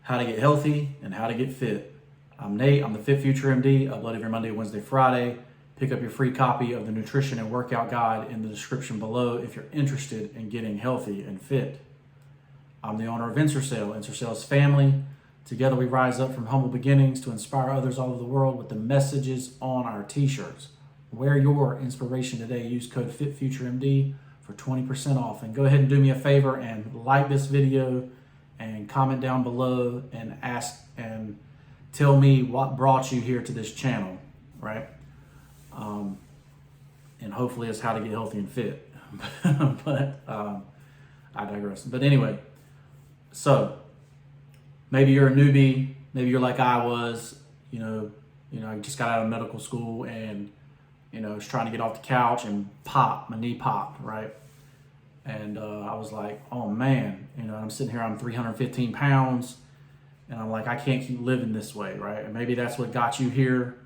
how to get healthy and how to get fit. I'm Nate, I'm the FitFutureMD, upload every Monday, Wednesday, Friday. Pick up your free copy of the nutrition and workout guide in the description below if you're interested in getting healthy and fit. I'm the owner of Ensorsale, Ensorsale's family. Together we rise up from humble beginnings to inspire others all over the world with the messages on our t-shirts. Wear your inspiration today. Use code FitFutureMD for 20% off. And go ahead and do me a favor and like this video and comment down below and ask and tell me what brought you here to this channel, right? And hopefully it's how to get healthy and fit. but I digress. But anyway, so maybe you're a newbie, maybe you're like I was, I just got out of medical school and was trying to get off the couch and my knee popped, right? And I was like, oh man, I'm sitting here, I'm 315 pounds, and I'm like, I can't keep living this way, right? And maybe that's what got you here.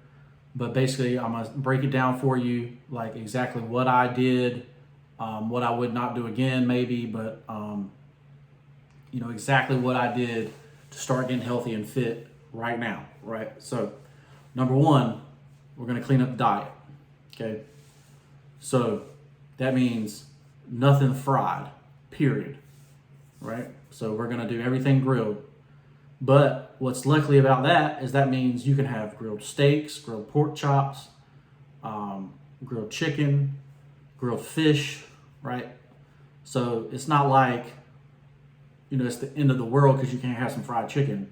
But basically, I'm gonna break it down for you, like exactly what I did, what I would not do again, maybe, but exactly what I did to start getting healthy and fit right now, right? So, number one, we're gonna clean up the diet, okay? So that means nothing fried, period, right? So we're gonna do everything grilled. But what's lucky about that is that means you can have grilled steaks, grilled pork chops, grilled chicken, grilled fish, right? So it's not like, it's the end of the world because you can't have some fried chicken,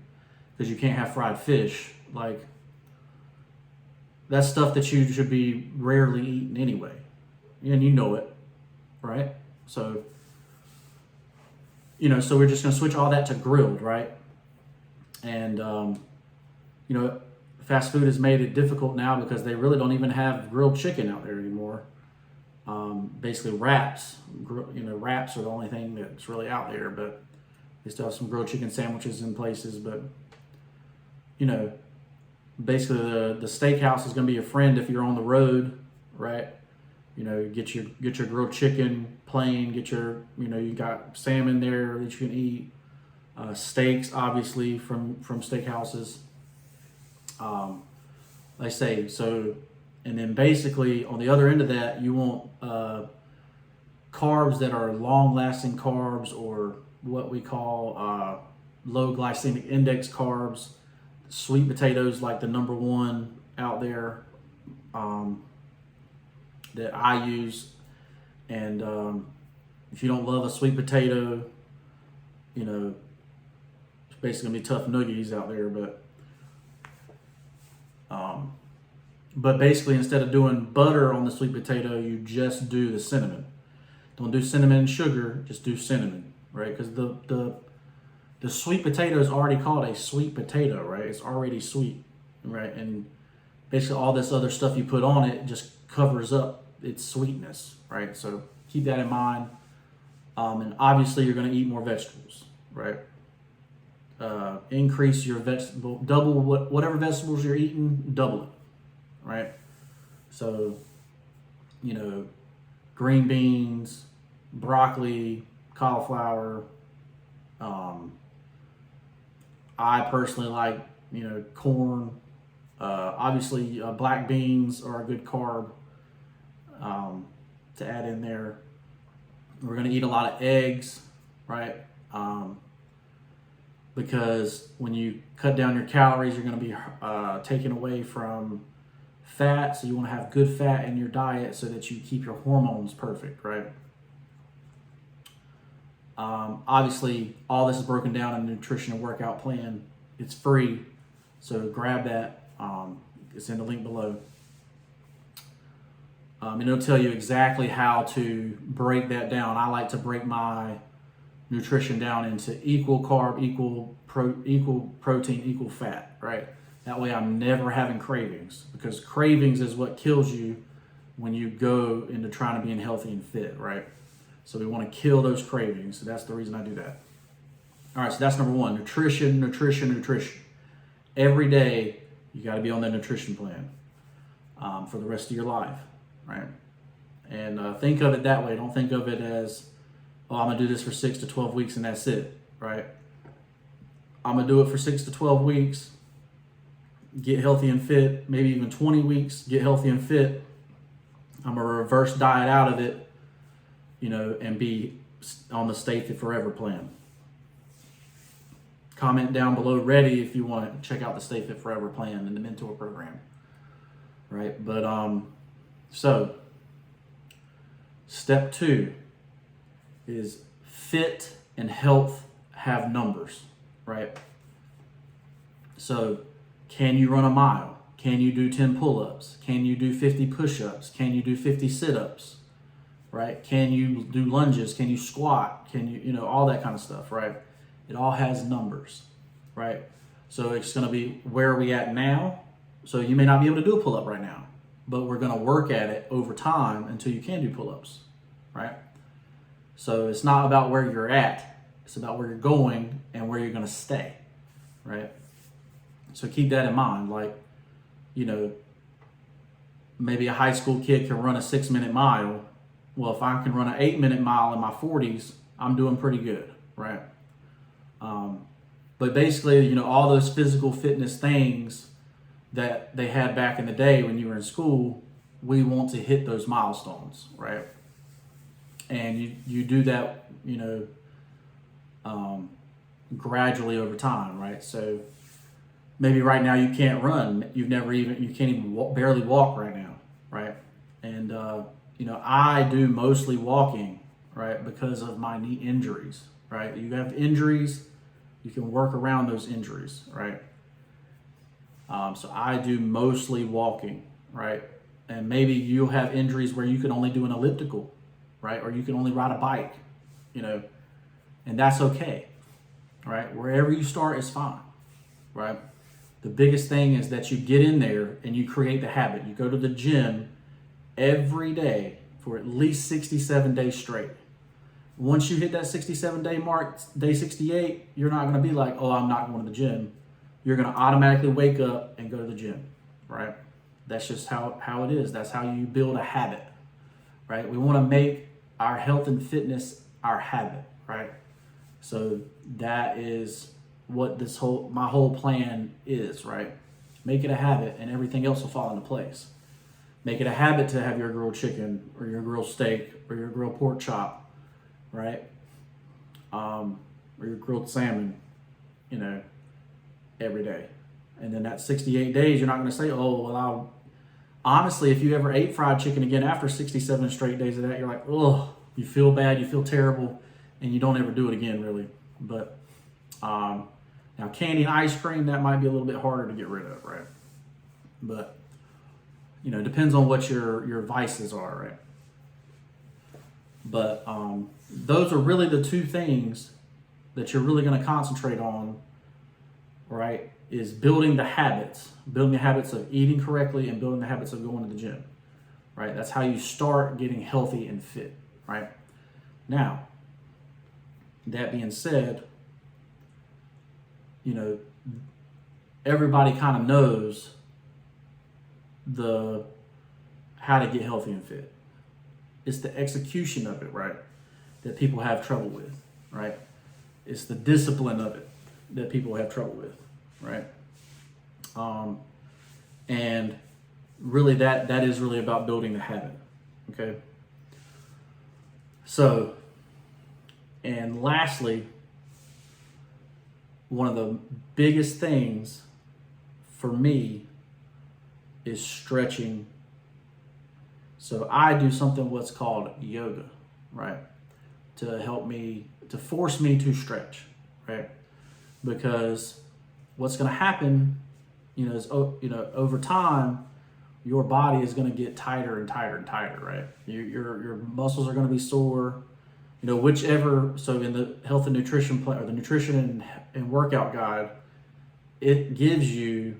because you can't have fried fish. Like, that's stuff that you should be rarely eating anyway. And you know it, right? So, so we're just going to switch all that to grilled, right? And, fast food has made it difficult now because they really don't even have grilled chicken out there anymore. Basically wraps, wraps are the only thing that's really out there, but they still have some grilled chicken sandwiches in places. But, basically the steakhouse is going to be your friend if you're on the road, right? Get your grilled chicken plain, get your, you got salmon there that you can eat. Steaks, obviously, from steakhouses. Like I say, so, and then basically on the other end of that, you want carbs that are long-lasting carbs, or what we call low glycemic index carbs. Sweet potatoes, like the number one out there that I use. And if you don't love a sweet potato, it's basically gonna be tough noogies out there. But basically, instead of doing butter on the sweet potato, you just do the cinnamon. Don't do cinnamon and sugar, just do cinnamon, right? Because the sweet potato is already called a sweet potato, right? It's already sweet, right? And basically all this other stuff you put on it just covers up its sweetness, right? So keep that in mind. And obviously you're going to eat more vegetables, right? Increase your vegetable, double whatever vegetables you're eating, double it, right? So, green beans, broccoli, cauliflower. I personally like, corn. Obviously, black beans are a good carb to add in there. We're going to eat a lot of eggs, right? Because when you cut down your calories, you're going to be taken away from fat. So you want to have good fat in your diet so that you keep your hormones perfect, right? Obviously, all this is broken down in the nutrition and workout plan. It's free, so grab that. It's in the link below. And it'll tell you exactly how to break that down. I like to break my nutrition down into equal carb, equal protein, equal fat, right? That way I'm never having cravings, because cravings is what kills you when you go into trying to be healthy and fit, right? So we want to kill those cravings. So that's the reason I do that. All right, so that's number one, nutrition. Every day you got to be on that nutrition plan for the rest of your life, right? And think of it that way. Don't think of it as, oh, I'm going to do this for 6 to 12 weeks and that's it, right? I'm gonna do it for 6 to 12 weeks, get healthy and fit, maybe even 20 weeks, get healthy and fit. I'm gonna reverse diet out of it, and be on the Stay Fit Forever plan. Comment down below ready if you want to check out the Stay Fit Forever plan and the mentor program. Right? But so step 2 is fit and health have numbers, right? So can you run a mile? Can you do 10 pull-ups? Can you do 50 push-ups? Can you do 50 sit-ups? Right? Can you do lunges? Can you squat? Can you, all that kind of stuff, right? It all has numbers, right? So it's going to be, where are we at now? So you may not be able to do a pull-up right now, but we're going to work at it over time until you can do pull-ups, right? So it's not about where you're at. It's about where you're going and where you're going to stay, right? So keep that in mind. Like, maybe a high school kid can run a 6-minute mile. Well, if I can run an 8-minute mile in my 40s, I'm doing pretty good, right? But basically, all those physical fitness things that they had back in the day when you were in school, we want to hit those milestones, right? And you do that, gradually over time, right? So maybe right now you can't run. You can't even barely walk right now, right? And I do mostly walking, right, because of my knee injuries, right? You have injuries, you can work around those injuries, right? So I do mostly walking, right? And maybe you'll have injuries where you can only do an elliptical, right? Or you can only ride a bike, and that's okay, right? Wherever you start is fine, right? The biggest thing is that you get in there and you create the habit. You go to the gym every day for at least 67 days straight. Once you hit that 67-day mark, day 68, you're not going to be like, oh, I'm not going to the gym. You're going to automatically wake up and go to the gym, right? That's just how it is. That's how you build a habit, right? We want to make our health and fitness our habit, right? So that is what my whole plan is, right? Make it a habit and everything else will fall into place. Make it a habit to have your grilled chicken or your grilled steak or your grilled pork chop, right? Or your grilled salmon, every day. And then that 68 days, you're not going to say, oh, well, honestly, if you ever ate fried chicken again after 67 straight days of that, you're like, oh, you feel bad, you feel terrible, and you don't ever do it again, really. But now candy and ice cream, that might be a little bit harder to get rid of, right? But, depends on what your vices are, right? But those are really the two things that you're really going to concentrate on, right? Is building the habits of eating correctly and building the habits of going to the gym, right? That's how you start getting healthy and fit, right? Now, that being said, everybody kind of knows how to get healthy and fit. It's the execution of it, right, that people have trouble with, right? It's the discipline of it that people have trouble with, right? And really that is really about building the habit, okay? So, and lastly, one of the biggest things for me is stretching. So I do something what's called yoga, right? To force me to stretch, right? Because what's going to happen, is over time, your body is going to get tighter and tighter and tighter, right? Your muscles are going to be sore, whichever. So in the health and nutrition plan, or the nutrition and workout guide, it gives you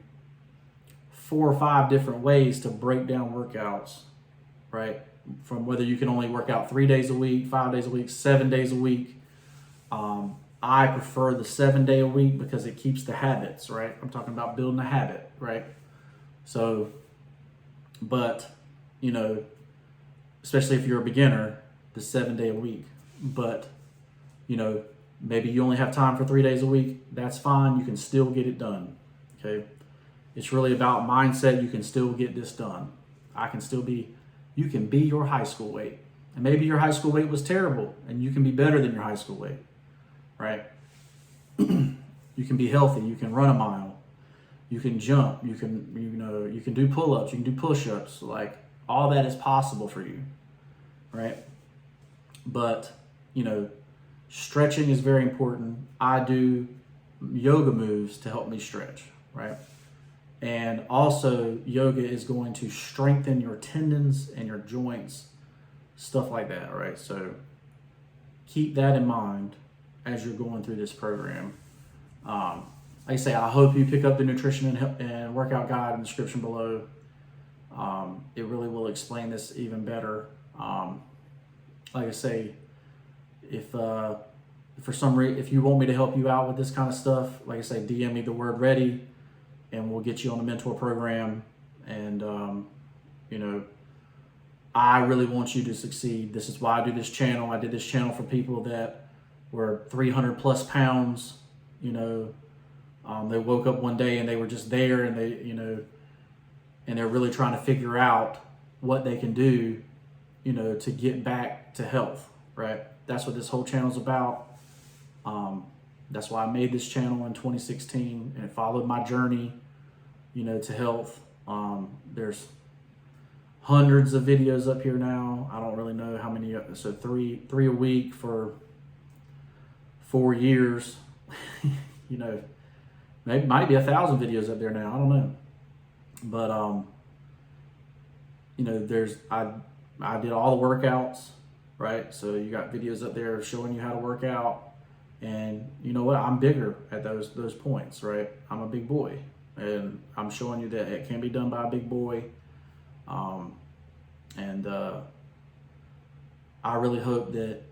4 or 5 different ways to break down workouts, right? From whether you can only work out 3 days a week, 5 days a week, 7 days a week. I prefer the 7-day a week because it keeps the habits, right? I'm talking about building a habit, right? So, but, especially if you're a beginner, the 7-day a week. But, Maybe you only have time for 3 days a week. That's fine. You can still get it done. Okay. It's really about mindset. You can still get this done. You can be your high school weight. And maybe your high school weight was terrible and you can be better than your high school weight, right? You can be healthy. You can run a mile. You can jump. You can do pull-ups. You can do push-ups. Like, all that is possible for you, right? But, stretching is very important. I do yoga moves to help me stretch, right? And also, yoga is going to strengthen your tendons and your joints, stuff like that, right? So keep that in mind as you're going through this program. Like I say, I hope you pick up the nutrition and workout guide in the description below. It really will explain this even better. Like I say, if for some reason, if you want me to help you out with this kind of stuff, like I say, DM me the word ready, and we'll get you on the mentor program. And I really want you to succeed. This is why I do this channel. I did this channel for people that were 300 plus pounds. They woke up one day and they were just there, and and they're really trying to figure out what they can do, to get back to health, right? That's what this whole channel is about. That's why I made this channel in 2016, and it followed my journey, to health. There's hundreds of videos up here now. I don't really know how many. So three a week for 4 years. Maybe might be 1,000 videos up there now. I don't know. But I did all the workouts, right? So you got videos up there showing you how to work out. And you know what? I'm bigger at those points, right? I'm a big boy, and I'm showing you that it can be done by a big boy. I really hope that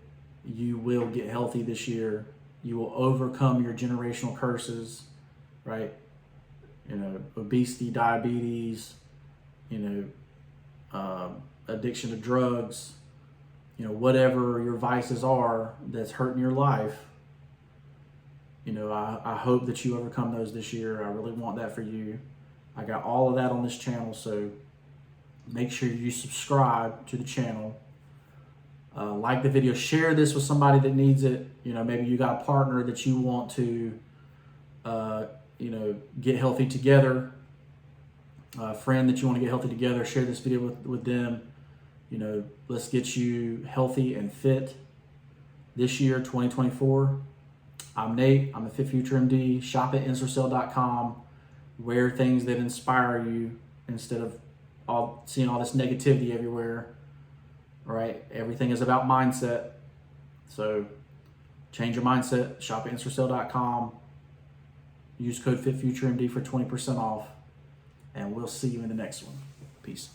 you will get healthy this year. You will overcome your generational curses, right? Obesity, diabetes, addiction to drugs, whatever your vices are that's hurting your life. I hope that you overcome those this year. I really want that for you. I got all of that on this channel, so make sure you subscribe to the channel. Like the video, share this with somebody that needs it. Maybe you got a partner that you want to, get healthy together. A friend that you want to get healthy together. Share this video with them. Let's get you healthy and fit this year, 2024. I'm Nate. I'm a FitFutureMD. Shop at Ensorsale.com. Wear things that inspire you instead of seeing all this negativity everywhere. Right? Everything is about mindset. So change your mindset. Shop at Ensorsale.com. Use code FitFutureMD for 20% off. And we'll see you in the next one. Peace.